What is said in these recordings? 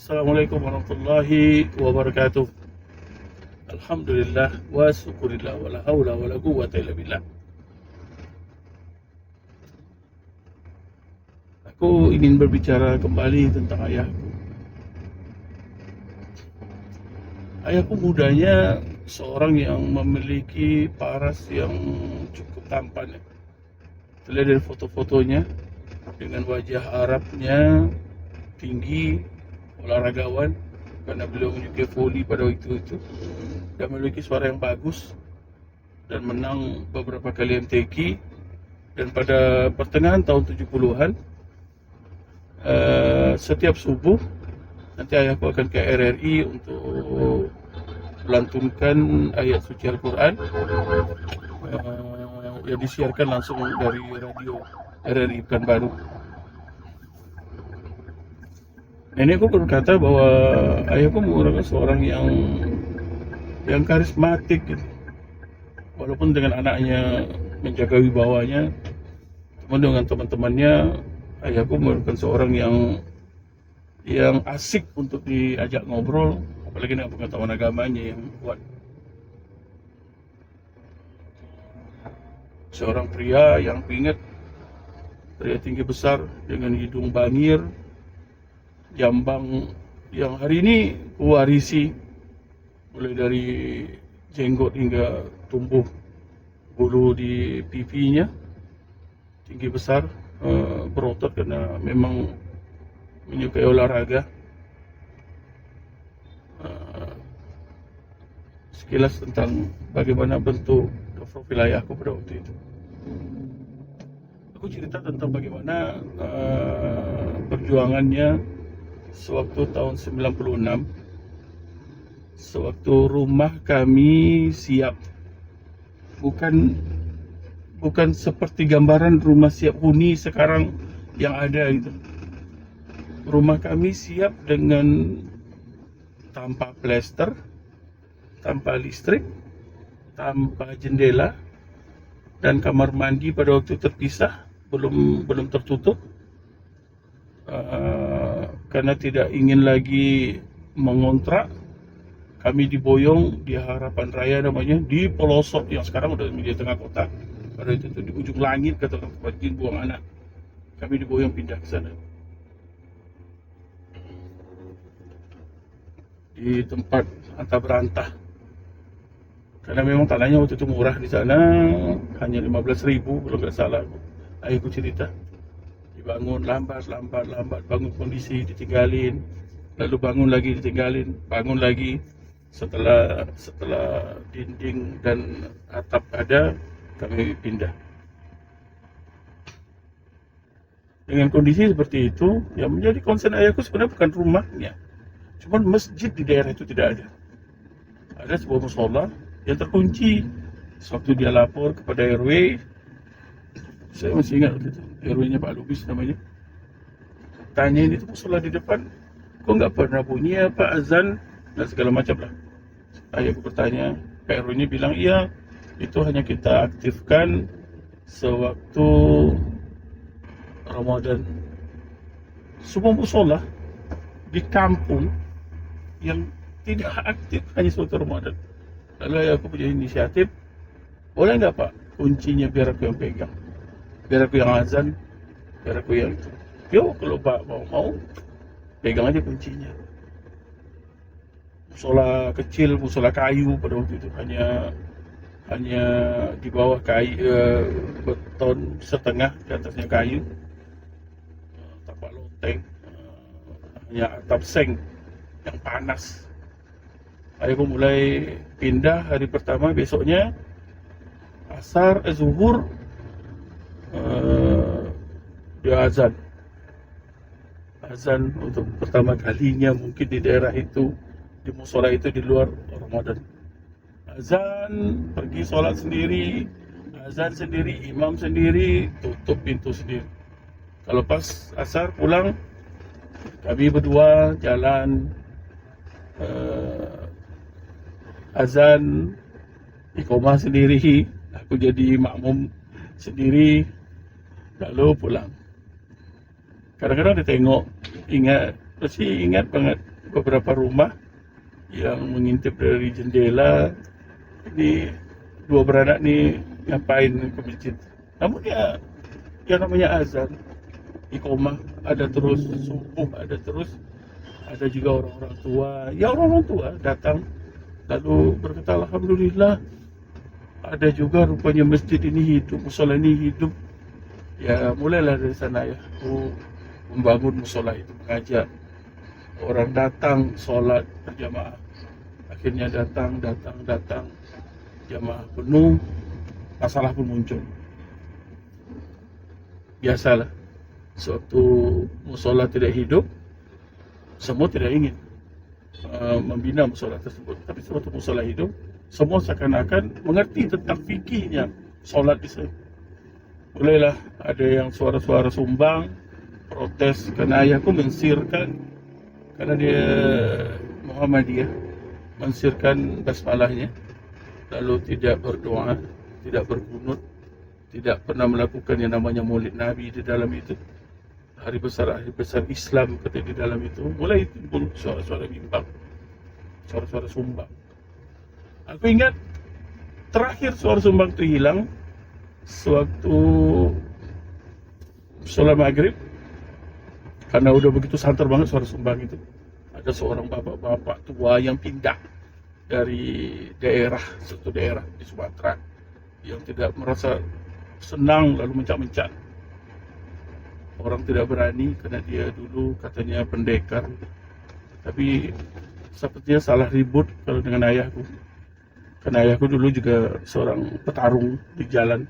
Assalamualaikum warahmatullahi wabarakatuh. Alhamdulillah wa syukurillah wa la haula wa la quwwata illa billah. Aku ingin berbicara kembali tentang ayahku. Ayahku mudanya seorang yang memiliki paras yang cukup tampan. Terlihat dari foto-fotonya dengan wajah Arabnya, tinggi, olahragawan karena beliau menyukai voli pada waktu itu dan memiliki suara yang bagus dan menang beberapa kali MTQ. Dan pada pertengahan tahun 70-an setiap subuh nanti ayahku akan ke RRI untuk melantunkan ayat suci Al-Quran yang disiarkan langsung dari radio RRI Pekanbaru. Nenekku berkata bahwa ayahku merupakan seorang yang karismatik gitu. Walaupun dengan anaknya menjaga wibawanya, namun dengan teman-temannya ayahku merupakan seorang yang asik untuk diajak ngobrol, apalagi dengan pengetahuan agamanya yang kuat. Seorang pria yang pingat, pria tinggi besar dengan hidung bangir, jambang yang hari ini kuwarisi, mulai dari jenggot hingga tumbuh bulu di pipinya, tinggi besar, berotot karena memang menyukai olahraga. Sekilas tentang bagaimana bentuk profil ayahku pada waktu itu. Aku cerita tentang bagaimana perjuangannya sewaktu tahun 96, sewaktu rumah kami siap. Bukan seperti gambaran rumah siap huni sekarang yang ada gitu. Rumah kami siap dengan tanpa plester, tanpa listrik, tanpa jendela, dan kamar mandi pada waktu terpisah, belum tertutup, karena tidak ingin lagi mengontrak. Kami diboyong di Harapan Raya namanya, di pelosok yang sekarang udah menjadi tengah kota. Pada itu di ujung langit kata tempat buang anak. Kami diboyong pindah ke sana. Di tempat antah berantah. Karena memang tanahnya waktu itu murah di sana, hanya 15.000 kalau nggak salah. Ayahku cerita. Dibangun lambat, bangun kondisi ditinggalin, lalu bangun lagi ditinggalin, bangun lagi. Setelah dinding dan atap ada, kami pindah. Dengan kondisi seperti itu, yang menjadi concern ayahku sebenarnya bukan rumahnya, cuman masjid di daerah itu tidak ada. Ada sebuah musola yang terkunci. Sewaktu dia lapor kepada RW, saya masih ingat waktu itu, RW-nya Pak Lubis namanya, tanya ini tuh musola di depan, kok nggak pernah bunyi apa azan dan segala macam lah. Ayahku bertanya, RW-nya bilang iya, itu hanya kita aktifkan sewaktu Ramadan. Sebuah musola di kampung yang tidak aktif hanya sewaktu Ramadan. Lalu ayahku punya inisiatif, boleh nggak Pak, kuncinya biar aku yang pegang, biar aku yang azan, biar aku yang itu. Yo, kalau Pak mau pegang aja kuncinya. Musola kecil, musola kayu pada waktu itu, hanya di bawah kayu, beton setengah, di atasnya kayu, tapak loteng, hanya atap seng yang panas. Ayahku mulai pindah hari pertama, besoknya asar, zuhur, dia azan untuk pertama kalinya mungkin di daerah itu, di musola itu di luar Ramadan. Azan, pergi sholat sendiri, azan sendiri, imam sendiri, tutup pintu sendiri. Kalau pas asar pulang, kami berdua jalan, azan, iqomah sendiri, aku jadi makmum sendiri, lalu pulang. Kadang-kadang ditengok, masih ingat banget beberapa rumah yang mengintip dari jendela, ini dua beranak nih ngapain ke masjid. Namun ya, yang namanya azan, iqomah ada terus, subuh ada terus, ada juga orang-orang tua, ya orang-orang tua datang lalu berkata alhamdulillah, ada juga rupanya masjid ini hidup, musola ini hidup. Ya mulailah dari sana ya, aku membangun musola itu, mengajak orang datang sholat berjamaah. Akhirnya datang, jamaah penuh, masalah pun muncul. Biasalah, suatu musola tidak hidup, semua tidak ingin membina musola tersebut. Tapi suatu musola hidup, semua seakan-akan mengerti tentang fikihnya sholat di sana. Mulailah ada yang suara-suara sumbang, protes karena ayahku mensirkan, karena dia Muhammadiyah, mensirkan basmalahnya, lalu tidak berdoa, tidak berkunut, tidak pernah melakukan yang namanya maulid Nabi di dalam itu. Hari besar Islam kata di dalam itu, mulai timbul suara-suara bimbang, suara-suara sumbang. Aku ingat terakhir suara sumbang itu hilang sewaktu sholat maghrib, karena udah begitu santer banget suara sumbang itu. Ada seorang bapak-bapak tua yang pindah dari suatu daerah di Sumatera, yang tidak merasa senang lalu mencak-mencak. Orang tidak berani karena dia dulu katanya pendekar, tapi sepertinya salah ribut kalau dengan ayahku, karena ayahku dulu juga seorang petarung di jalan.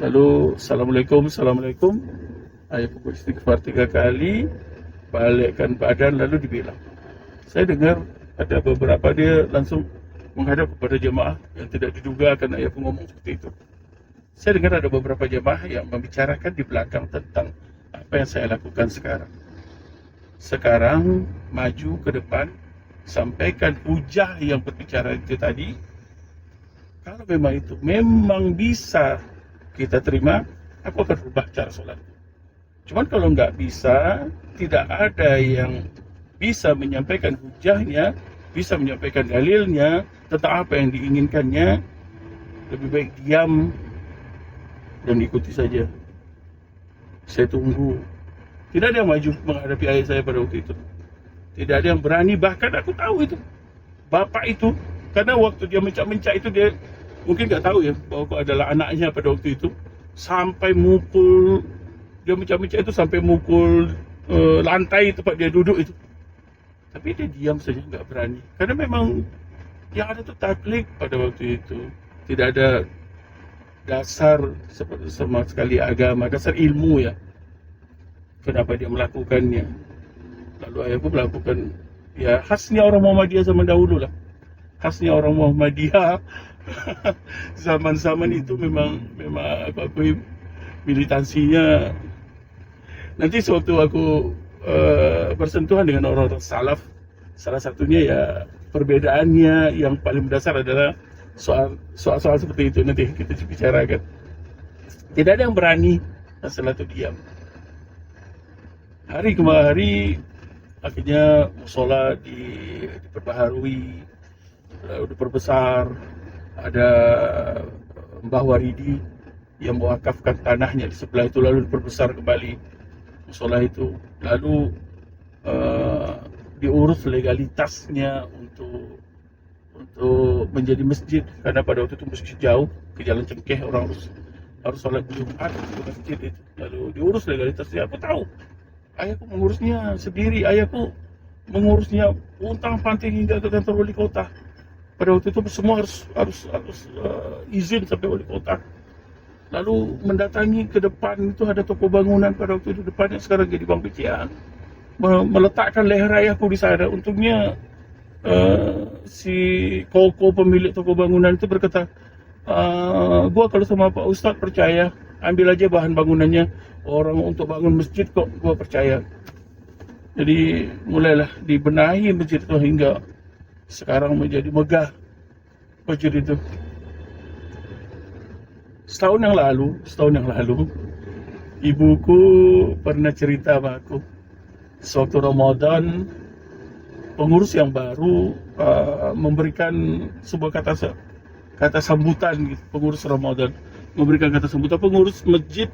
Lalu assalamualaikum, ayahku beristighfar 3 kali, balikkan badan lalu dibilang. Saya dengar ada beberapa dia langsung menghadap kepada jemaah yang tidak diduga akan ayahku ngomong seperti itu. Saya dengar ada beberapa jemaah yang membicarakan di belakang tentang apa yang saya lakukan sekarang. Sekarang maju ke depan, sampaikan hujah yang berbicara itu tadi. Kalau memang itu memang bisa kita terima, aku akan rubah cara sholat. Cuman kalau nggak bisa, tidak ada yang bisa menyampaikan hujahnya, bisa menyampaikan dalilnya tentang apa yang diinginkannya, lebih baik diam dan ikuti saja. Saya tunggu. Tidak ada yang maju menghadapi ayah saya pada waktu itu. Tidak ada yang berani, bahkan aku tahu itu bapak itu, karena waktu dia mencak-mencak itu dia mungkin nggak tahu ya bahwa aku adalah anaknya pada waktu itu, sampai mukul, dia mencak-mencak itu sampai mukul lantai tempat dia duduk itu. Tapi dia diam saja, nggak berani, karena memang yang ada itu taklid pada waktu itu. Tidak ada dasar sama sekali agama, dasar ilmu ya, kenapa dia melakukannya. Lalu ayahku melakukan ya khasnya orang Muhammadiyah zaman dahulu lah, khasnya orang Muhammadiyah zaman-zaman itu memang apa militansinya. Nanti sewaktu aku bersentuhan dengan orang-orang salaf, salah satunya ya perbedaannya yang paling mendasar adalah soal seperti itu. Nanti kita bicarakan. Tidak ada yang berani, setelah itu diam. Hari ke hari akhirnya musola diperbaharui, lalu diperbesar. Ada Mbah Waridi yang mewakafkan tanahnya di sebelah itu, lalu diperbesar kembali musola itu, lalu diurus legalitasnya untuk menjadi masjid, karena pada waktu itu masjid jauh ke Jalan Cengkeh, orang harus sholat Jumat ke masjid itu. Lalu diurus legalitasnya. Aku tahu ayahku mengurusnya sendiri, ayahku mengurusnya untang panting hingga ke kantor wali kota. Pada waktu itu semua harus izin sampai wali kota. Lalu mendatangi ke depan itu ada toko bangunan pada waktu itu, depannya sekarang jadi Bank BCA, meletakkan leher ayahku di sana. Untungnya si Koko pemilik toko bangunan itu berkata, gua kalau sama Pak Ustadz percaya, ambil aja bahan bangunannya, orang untuk bangun masjid kok, gua percaya. Jadi mulailah dibenahi masjid itu hingga sekarang menjadi megah masjid itu. Setahun yang lalu ibuku pernah cerita sama aku sewaktu Ramadan pengurus yang baru memberikan sebuah kata sambutan gitu. Pengurus Ramadan memberikan kata sambutan, pengurus masjid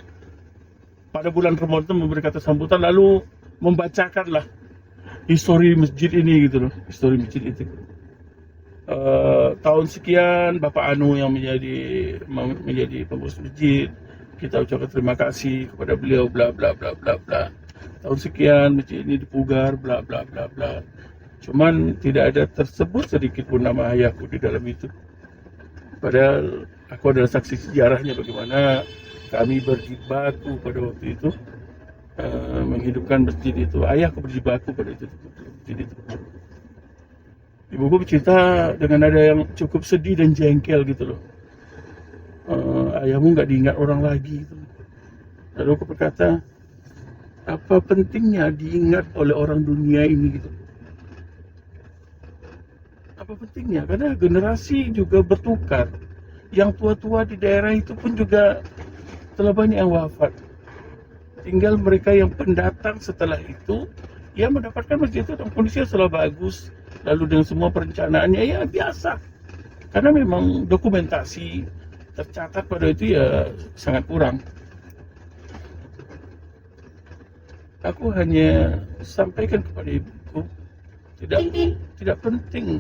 pada bulan Ramadan memberi kata sambutan, lalu membacakanlah histori masjid ini gitu loh, histori masjid itu. Tahun sekian Bapak Anu yang menjadi pengurus masjid, kita ucapkan terima kasih kepada beliau bla bla bla bla bla. Tahun sekian masjid ini dipugar bla bla bla bla. Cuman tidak ada tersebut sedikit pun nama ayahku di dalam itu. Padahal aku adalah saksi sejarahnya bagaimana kami berjibaku pada waktu itu menghidupkan masjid itu. Ayahku berjibaku pada masjid itu. Ibuku bercerita dengan nada yang cukup sedih dan jengkel gitu loh. Ayahmu nggak diingat orang lagi gitu. Lalu aku berkata, apa pentingnya diingat oleh orang dunia ini gitu? Apa pentingnya? Karena generasi juga bertukar. Yang tua-tua di daerah itu pun juga telah banyak yang wafat. Tinggal mereka yang pendatang setelah itu, ya mendapatkan masjid itu dalam kondisi yang selalu bagus. Lalu dengan semua perencanaannya ya biasa. Karena memang dokumentasi tercatat pada itu ya sangat kurang. Aku hanya sampaikan kepada ibuku, tidak penting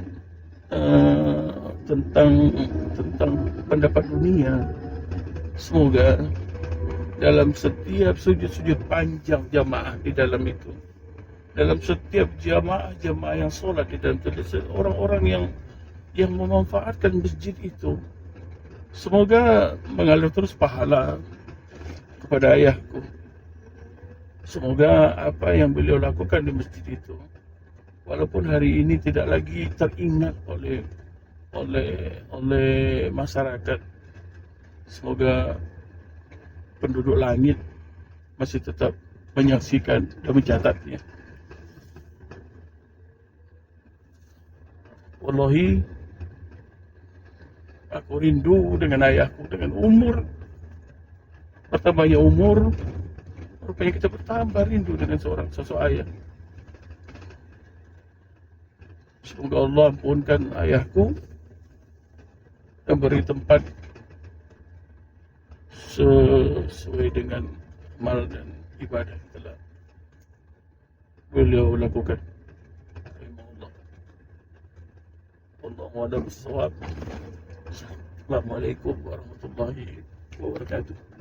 tentang pendapat dunia. Semoga dalam setiap sujud-sujud panjang jamaah di dalam itu, dalam setiap jamaah yang sholat di dalam itu, orang-orang yang memanfaatkan masjid itu, semoga mengalir terus pahala kepada ayahku. Semoga apa yang beliau lakukan di masjid itu, walaupun hari ini tidak lagi teringat oleh masyarakat, semoga penduduk langit masih tetap menyaksikan dan mencatatnya. Wallahi, aku rindu dengan ayahku, dengan umur. Bertambahnya umur, rupanya kita bertambah rindu dengan sosok ayah. Semoga Allah ampunkan ayahku dan beri tempat sesuai dengan amal dan ibadah yang telah beliau lakukan. Wallahu a'lam bishawab. Assalamualaikum warahmatullahi wabarakatuh.